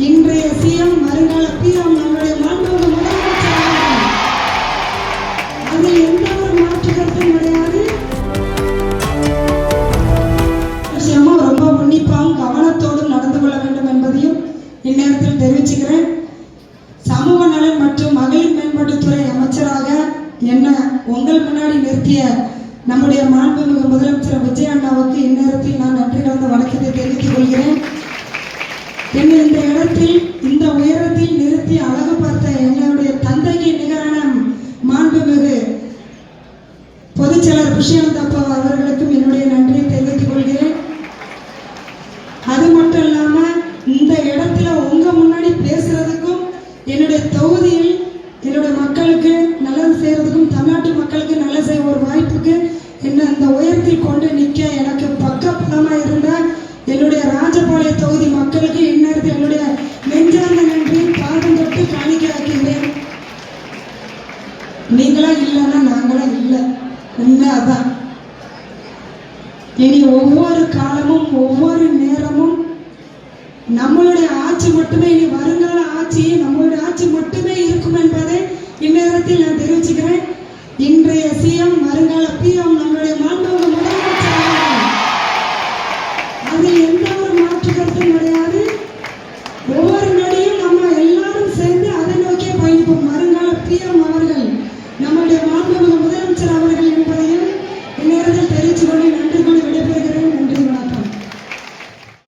இன்றைய சிஎம் வருங்கால பிஎம் நம்முடைய மாண்புமிகு முதலமைச்சர் அதில் எந்த ஒரு மாற்று கருத்தும் கிடையாது. விஷயமும் ரொம்ப உன்னிப்பாகவும் கவனத்தோடும் நடந்து கொள்ள வேண்டும் என்பதையும் இந்நேரத்தில் தெரிவிச்சுக்கிறேன். சமூக நலன் மற்றும் மகளிர் மேம்பாட்டுத்துறை அமைச்சராக என்ன உங்கள் முன்னாடி நிறுத்திய நம்முடைய மாண்புமிகு முதலமைச்சர் விஜய் அண்ணாவுக்கு இந்நேரத்தில் நான் நன்றி கலந்த வணக்கத்தை தெரிவித்துக் கொள்கிறேன். என்னை இந்த இடத்தில் இந்த உயரத்தில் நிறுத்தி அழகு பார்த்த என்னுடைய தந்தைக்கு நிகரான மாண்புமிகு பொதுச்செயலர் புஷ்யந்த் அப்பா அவர்களுக்கும் என்னுடைய நன்றியை தெரிவித்துக் கொள்கிறேன். அது மட்டும் இல்லாம இந்த இடத்துல உங்க முன்னாடி பேசுறதுக்கும் என்னுடைய தொகுதியில் என்னுடைய மக்களுக்கு நல்லது செய்யறதுக்கும் தமிழ்நாட்டு மக்களுக்கு நல்லது செய்ய ஒரு வாய்ப்புக்கு என்ன அந்த உயரத்தில் கொண்டு நிற்க எனக்கு பக்கபலமா இருந்த என்னுடைய ராஜபாளைய தொகுதி மக்களுக்கு இந்நேரத்தில் என்னுடைய நெஞ்சார்ந்த நன்றி பாதம் தொட்டு காணிக்கையாக்கிறேன். நீங்களா இல்லைன்னா நாங்களும் இல்லை, உண்மை அதான். இனி ஒவ்வொரு காலமும் ஒவ்வொரு நேரமும் நம்மளுடைய ஆட்சி மட்டுமே, இனி வருங்கால ஆட்சி நம்மளுடைய ஆட்சி மட்டுமே இருக்கும் என்பதை இந்நேரத்தில் நான் தெரிவிச்சுக்கிறேன். இன்றைய சிஎம் வருங்கால